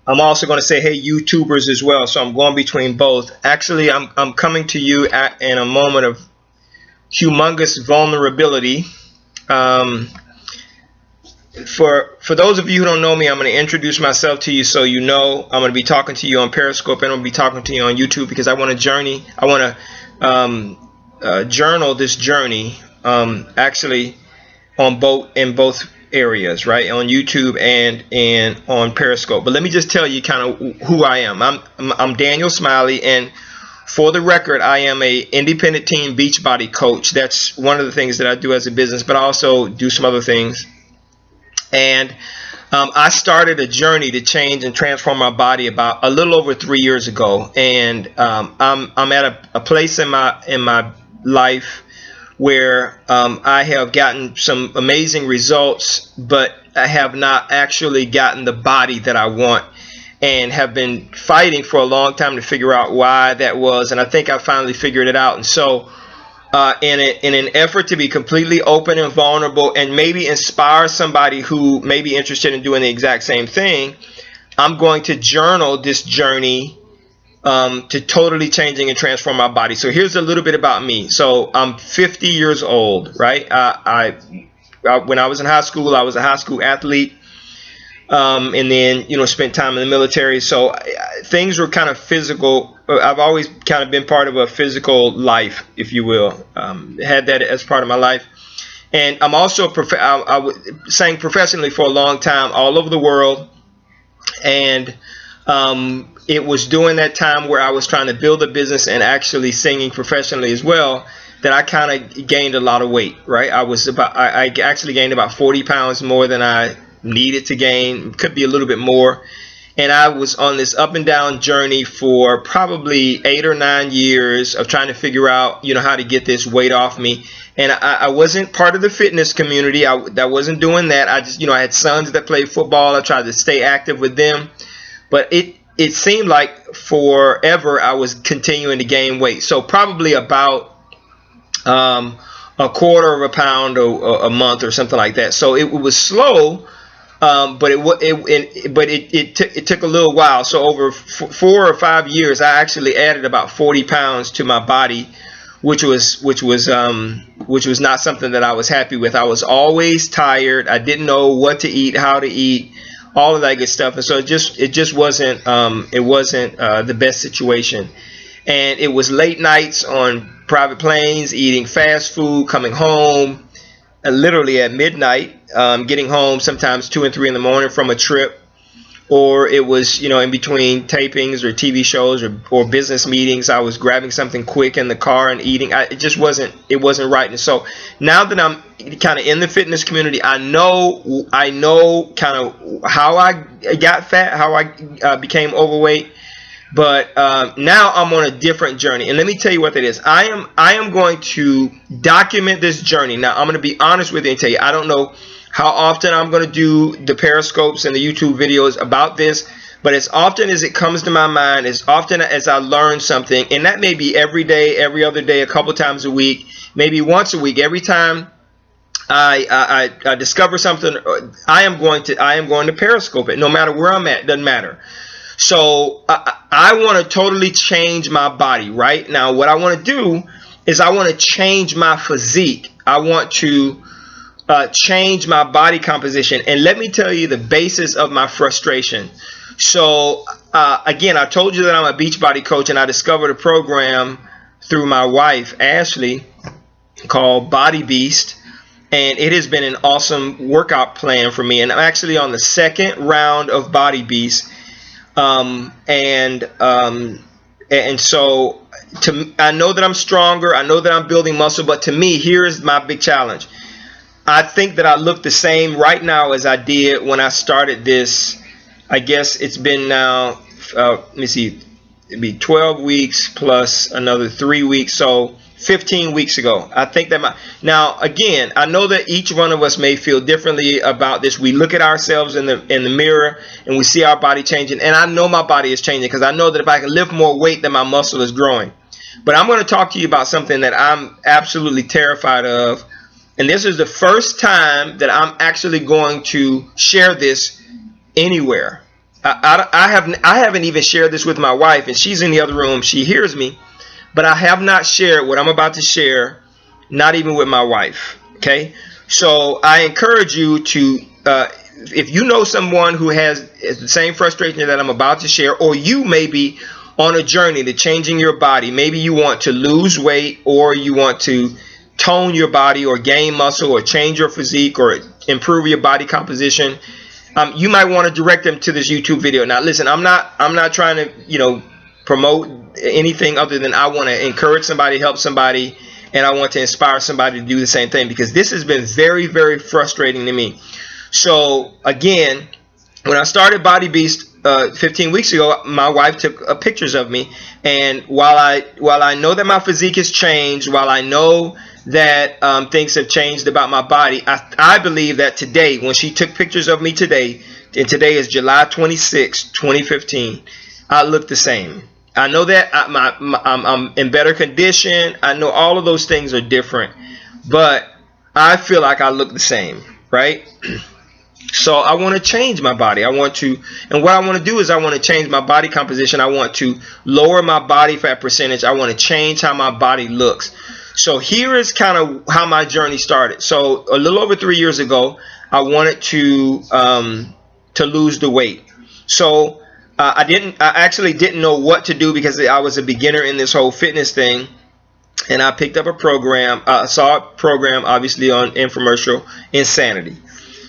I'm also going to say, hey, YouTubers as well. So I'm going between both. Actually, I'm coming to you in a moment of humongous vulnerability. For those of you who don't know me, I'm going to introduce myself to you so you know. I'm going to be talking to you on Periscope, and I'm going to be talking to you on YouTube because I want to journey. I want to journal this journey, actually, in both areas, right? On YouTube and on Periscope. But let me just tell you kind of who I am. I'm Daniel Smiley, and for the record, I am a independent team Beachbody coach. That's one of the things that I do as a business, but I also do some other things. And I started a journey to change and transform my body about a little over 3 years ago. And I'm at a place in my life where I have gotten some amazing results, but I have not actually gotten the body that I want, and have been fighting for a long time to figure out why that was. And I think I finally figured it out. And so in an effort to be completely open and vulnerable and maybe inspire somebody who may be interested in doing the exact same thing, I'm going to journal this journey to totally changing and transform my body. So here's a little bit about me. So I'm 50 years old, right? When I was in high school, I was a high school athlete, and then spent time in the military. So things were kind of physical. I've always kind of been part of a physical life, if you will. Had that as part of my life. And I'm also I sang professionally for a long time all over the world. And it was during that time where I was trying to build a business and actually singing professionally as well that I kind of gained a lot of weight, right? I actually gained about 40 pounds more than I needed to gain. Could be a little bit more. And I was on this up and down journey for probably 8 or 9 years of trying to figure out, how to get this weight off me. And I wasn't part of the fitness community. I wasn't doing that. I just, I had sons that played football. I tried to stay active with them. But it seemed like forever I was continuing to gain weight. So probably about a quarter of a pound a month or something like that. So it was slow. But it took a little while. So over 4 or 5 years, I actually added about 40 pounds to my body, which was not something that I was happy with. I was always tired. I didn't know what to eat, how to eat, all of that good stuff. And so it just wasn't the best situation. And it was late nights on private planes, eating fast food, coming home literally at midnight, getting home sometimes 2 and 3 in the morning from a trip, or it was in between tapings or TV shows or business meetings. I was grabbing something quick in the car and eating. It wasn't right. And so now that I'm kind of in the fitness community, I know kind of how I got fat, how I became overweight. But now I'm on a different journey, and let me tell you what that is. I am going to document this journey. Now I'm going to be honest with you and tell you I don't know how often I'm going to do the Periscopes and the YouTube videos about this, but as often as it comes to my mind, as often as I learn something, and that may be every day, every other day, a couple times a week, maybe once a week. Every time I discover something, I am going to Periscope it, no matter where I'm at. Doesn't matter. So I want to totally change my body right now. What I want to do is I want to change my physique. I want to change my body composition. And let me tell you the basis of my frustration. So again, I told you that I'm a Beachbody coach, and I discovered a program through my wife, Ashley, called Body Beast. And it has been an awesome workout plan for me. And I'm actually on the second round of Body Beast. And so I know that I'm stronger. I know that I'm building muscle, but to me, here is my big challenge. I think that I look the same right now as I did when I started this. I guess it's been now, let me see, it'd be 12 weeks plus another 3 weeks. So 15 weeks ago. I think that now again, I know that each one of us may feel differently about this. We look at ourselves in the mirror and we see our body changing, and I know my body is changing because I know that if I can lift more weight, then my muscle is growing. But I'm going to talk to you about something that I'm absolutely terrified of, and this is the first time that I'm actually going to share this anywhere. I haven't even shared this with my wife, and she's in the other room. She hears me, but I have not shared what I'm about to share, not even with my wife. Okay, so I encourage you to, if you know someone who has the same frustration that I'm about to share, or you may be on a journey to changing your body. Maybe you want to lose weight, or you want to tone your body, or gain muscle, or change your physique, or improve your body composition. You might want to direct them to this YouTube video. Now, listen, I'm not trying to, promote anything other than I want to encourage somebody, help somebody, and I want to inspire somebody to do the same thing, because this has been very, very frustrating to me. So again, when I started Body Beast 15 weeks ago, my wife took pictures of me, and while I know that my physique has changed, while I know that things have changed about my body, I believe that today, when she took pictures of me today, and today is July 26, 2015, I look the same. I know that I'm in better condition. I know all of those things are different, but I feel like I look the same, right? So I want to change my body. And what I want to do is I want to change my body composition. I want to lower my body fat percentage. I want to change how my body looks. So here is kind of how my journey started. So a little over 3 years ago, I wanted to lose the weight. So I actually didn't know what to do, because I was a beginner in this whole fitness thing. And I picked up a program, saw a program, obviously on infomercial, Insanity.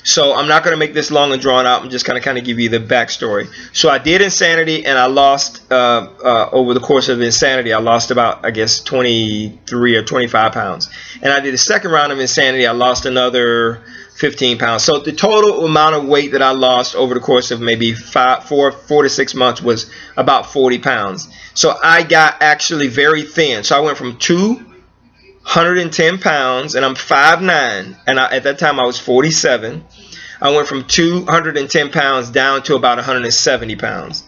So I'm not going to make this long and drawn out. I'm just going to kind of give you the backstory. So I did Insanity, and I lost, over the course of Insanity, I lost about, I guess, 23 or 25 pounds. And I did a second round of Insanity. I lost another 15 pounds. So the total amount of weight that I lost over the course of maybe 4 to 6 months was about 40 pounds. So I got actually very thin. So I went from 210 pounds, and I'm 5'9", and at that time I was 47. I went from 210 pounds down to about 170 pounds.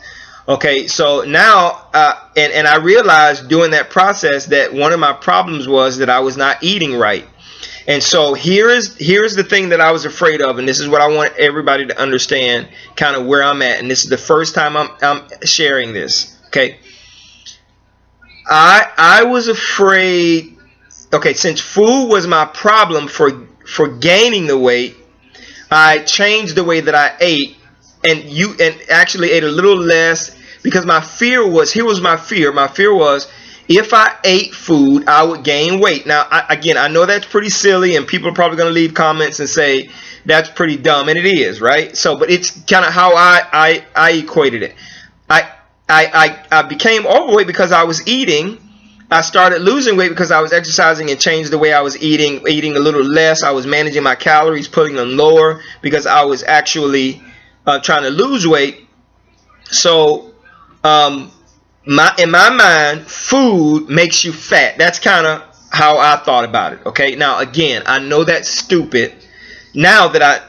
Okay, so now, and I realized during that process that one of my problems was that I was not eating right. And so here's the thing that I was afraid of, and this is what I want everybody to understand, kind of where I'm at. And this is the first time I'm sharing this. Okay, I was afraid. Okay, since food was my problem for gaining the weight, I changed the way that I ate, and actually ate a little less, because my fear was, here was my fear. My fear was, if I ate food, I would gain weight. Now, again, I know that's pretty silly, and people are probably going to leave comments and say that's pretty dumb, and it is, right? So, but it's kind of how I equated it. I became overweight because I was eating. I started losing weight because I was exercising and changed the way I was eating a little less. I was managing my calories, putting them lower, because I was actually trying to lose weight. So in my mind, food makes you fat. That's kind of how I thought about it. Okay, now again, I know that's stupid. Now that I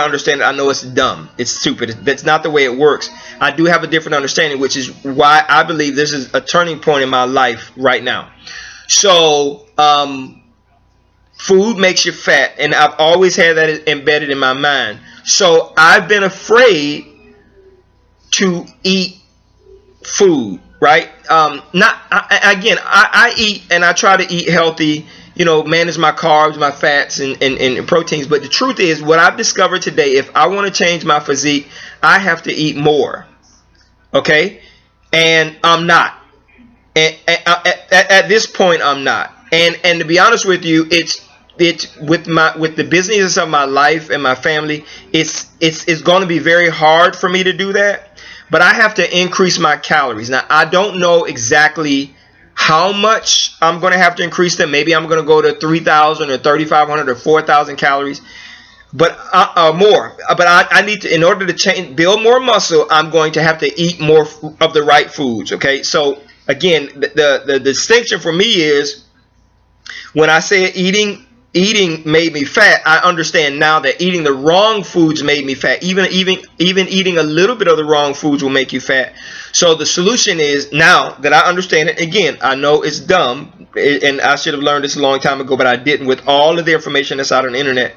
understand it, I know it's dumb. It's stupid. That's not the way it works. I do have a different understanding, which is why I believe this is a turning point in my life right now. So, food makes you fat, and I've always had that embedded in my mind. So I've been afraid to eat food, right? I eat, and I try to eat healthy, manage my carbs, my fats, and proteins. But the truth is, what I've discovered today, if I want to change my physique, I have to eat more. Okay? And I'm not. And at this point, I'm not. And to be honest with you, it's with the business of my life and my family, it's going to be very hard for me to do that. But I have to increase my calories. Now, I don't know exactly how much I'm going to have to increase them. Maybe I'm going to go to 3,000 or 3,500 or 4,000 calories, but more. But I need to, in order to build more muscle, I'm going to have to eat more of the right foods. Okay, so again, the distinction for me is, when I say eating made me fat, I understand now that eating the wrong foods made me fat. Even eating a little bit of the wrong foods will make you fat. So the solution is, now that I understand it, again, I know it's dumb, and I should have learned this a long time ago, but I didn't, with all of the information that's out on the internet.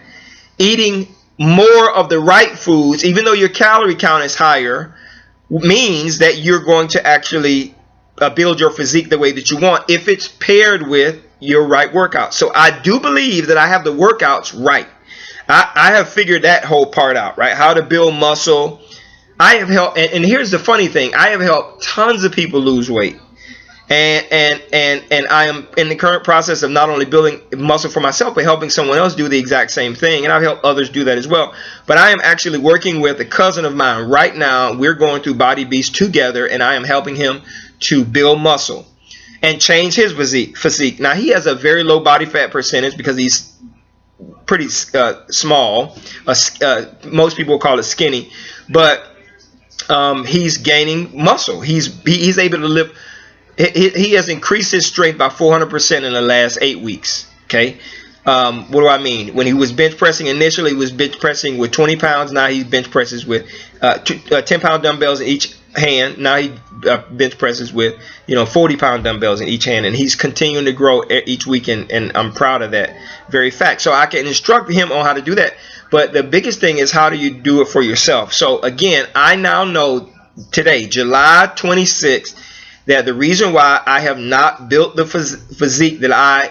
Eating more of the right foods, even though your calorie count is higher, means that you're going to actually build your physique the way that you want if it's paired with your right workout. So I do believe that I have the workouts right. I have figured that whole part out, right? How to build muscle. I have helped, and here's the funny thing, I have helped tons of people lose weight. And I am in the current process of not only building muscle for myself, but helping someone else do the exact same thing. And I've helped others do that as well. But I am actually working with a cousin of mine right now. We're going through Body Beast together, and I am helping him to build muscle and change his physique. Now, he has a very low body fat percentage because he's pretty small. Most people will call it skinny. But he's gaining muscle. He's able to lift. He has increased his strength by 400% in the last 8 weeks. Okay. What do I mean? When he was bench pressing initially, he was bench pressing with 20 pounds. Now he bench presses with 10-pound dumbbells in each hand. Now he bench presses with 40-pound dumbbells in each hand, and he's continuing to grow each week, and I'm proud of that very fact. So I can instruct him on how to do that. But the biggest thing is, how do you do it for yourself? So again, I now know today, July 26th, that the reason why I have not built the physique that I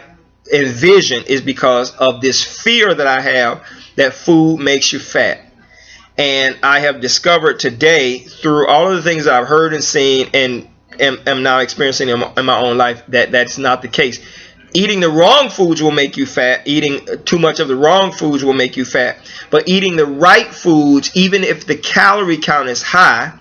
envision is because of this fear that I have that food makes you fat. And I have discovered today, through all of the things that I've heard and seen and am now experiencing in my own life, that that's not the case. Eating the wrong foods will make you fat. Eating too much of the wrong foods will make you fat. But eating the right foods, even if the calorie count is high,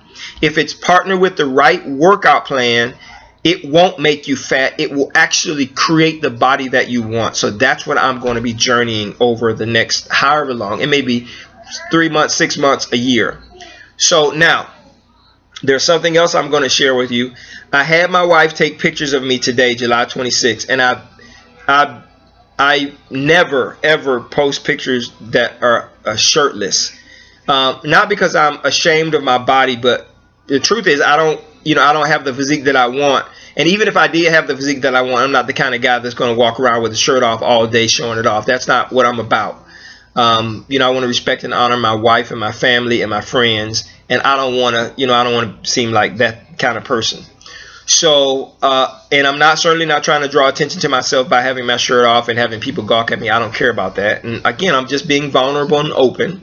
if it's partnered with the right workout plan, it won't make you fat. It will actually create the body that you want. So that's what I'm going to be journeying over the next however long. It may be 3 months, 6 months, a year. So now, there's something else I'm going to share with you. I had my wife take pictures of me today, July 26th, and I never ever post pictures that are shirtless. Not because I'm ashamed of my body, but the truth is I don't have the physique that I want. And even if I did have the physique that I want, I'm not the kind of guy that's going to walk around with a shirt off all day showing it off. That's not what I'm about. I want to respect and honor my wife and my family and my friends, and I don't want to seem like that kind of person. So, and I'm certainly not trying to draw attention to myself by having my shirt off and having people gawk at me. I don't care about that. And again, I'm just being vulnerable and open.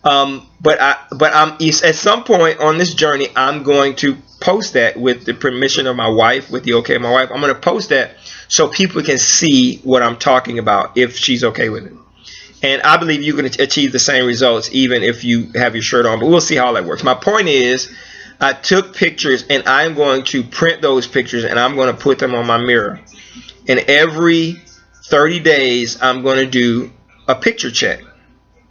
But I'm at some point on this journey, I'm going to post that with the permission of my wife, with the okay of my wife. I'm going to post that so people can see what I'm talking about, if she's okay with it. And I believe you can achieve the same results even if you have your shirt on, but we'll see how that works. My point is, I took pictures, and I'm going to print those pictures, and I'm going to put them on my mirror. And every 30 days, I'm going to do a picture check.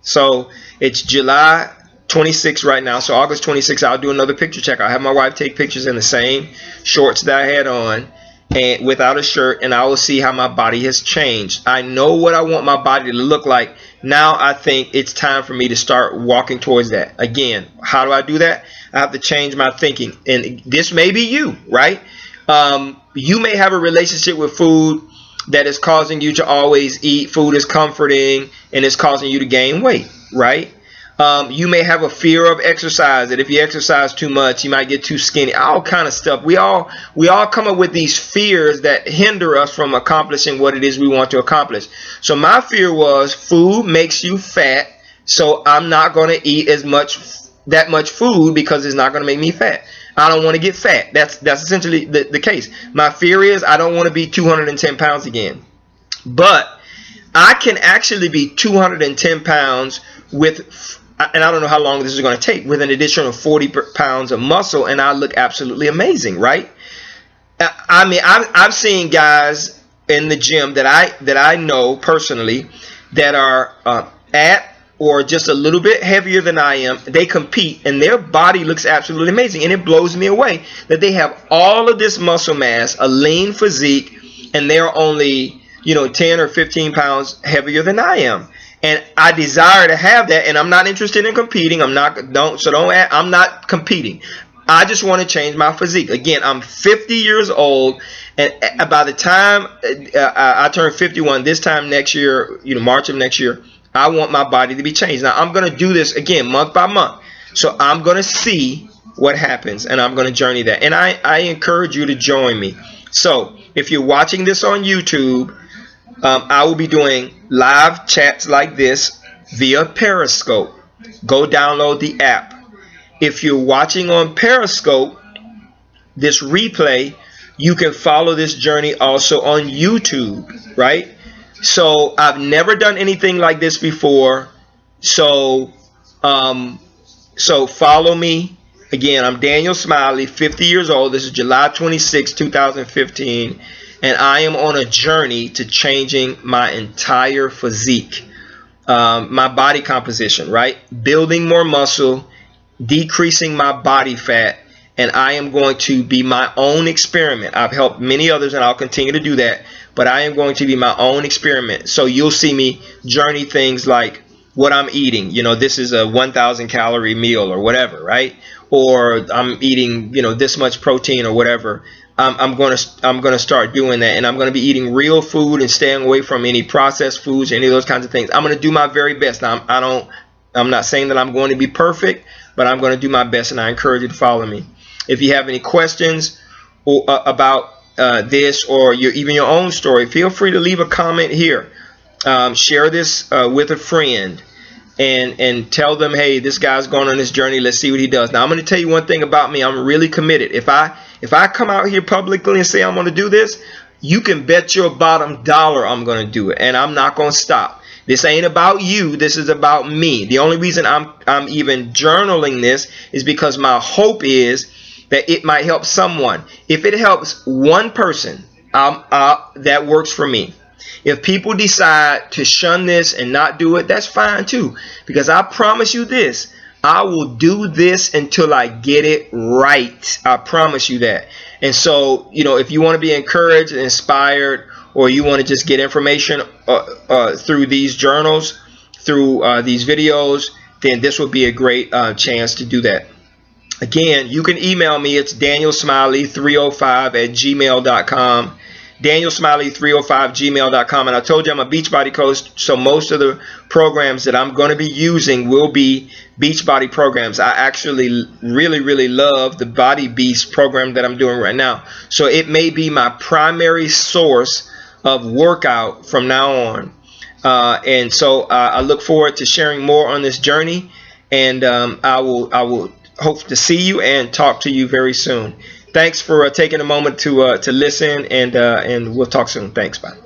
So it's July 26th right now. So August 26th, I'll do another picture check. I'll have my wife take pictures in the same shorts that I had on and without a shirt, and I will see how my body has changed. I know what I want my body to look like. Now I think it's time for me to start walking towards that. Again, how do I do that? I have to change my thinking. And this may be you, right? You may have a relationship with food that is causing you to always eat. Food is comforting, and it's causing you to gain weight, right? You may have a fear of exercise, that if you exercise too much, you might get too skinny, all kind of stuff. We all come up with these fears that hinder us from accomplishing what it is we want to accomplish. So my fear was, food makes you fat, so I'm not going to eat that much food because it's not going to make me fat. I don't want to get fat. That's essentially the case. My fear is I don't want to be 210 pounds again. But I can actually be 210 pounds with, and I don't know how long this is going to take, with an additional 40 pounds of muscle, and I look absolutely amazing, right? I mean, I've seen guys in the gym that I know personally that are at or just a little bit heavier than I am. They compete, and their body looks absolutely amazing, and it blows me away that they have all of this muscle mass, a lean physique, and they're only 10 or 15 pounds heavier than I am. And I desire to have that, and I'm not interested in competing. I'm not competing. I just want to change my physique. Again, I'm 50 years old, and by the time I turn 51, this time next year, March of next year, I want my body to be changed. Now, I'm going to do this again month by month. So I'm going to see what happens, and I'm going to journey that. And I encourage you to join me. So if you're watching this on YouTube, I will be doing live chats like this via Periscope. Go download the app. If you're watching on Periscope, this replay, you can follow this journey also on YouTube, right? So I've never done anything like this before. So follow me. Again, I'm Daniel Smiley, 50 years old. This is July 26, 2015. And I am on a journey to changing my entire physique, my body composition, right? Building more muscle, decreasing my body fat, and I am going to be my own experiment. I've helped many others, and I'll continue to do that, but I am going to be my own experiment. So you'll see me journey things like what I'm eating. You know, this is a 1,000 calorie meal or whatever, right? Or I'm eating, you know, this much protein or whatever. I'm gonna start doing that, and I'm gonna be eating real food and staying away from any processed foods, any of those kinds of things. I'm gonna do my very best. Now, I'm not saying that I'm going to be perfect, but I'm going to do my best, and I encourage you to follow me. If you have any questions about this or even your own story, feel free to leave a comment here. Share this with a friend and tell them, hey, this guy's going on this journey. Let's see what he does. Now, I'm going to tell you one thing about me. I'm really committed. If I come out here publicly and say I'm going to do this, you can bet your bottom dollar I'm going to do it, and I'm not going to stop. This ain't about you. This is about me. The only reason I'm even journaling this is because my hope is that it might help someone. If it helps one person, that works for me. If people decide to shun this and not do it, that's fine too. Because I promise you this, I will do this until I get it right. I promise you that. And so, you know, if you want to be encouraged and inspired, or you want to just get information through these journals, through these videos, then this would be a great chance to do that. Again, you can email me. It's danielsmiley305@gmail.com. danielsmiley305@gmail.com. And I told you I'm a Beachbody coach, so most of the programs that I'm going to be using will be Beachbody programs. I actually really love the Body Beast program that I'm doing right now. So it may be my primary source of workout from now on. And so I look forward to sharing more on this journey, and I will hope to see you and talk to you very soon. Thanks for taking a moment to listen, and we'll talk soon. Thanks. Bye.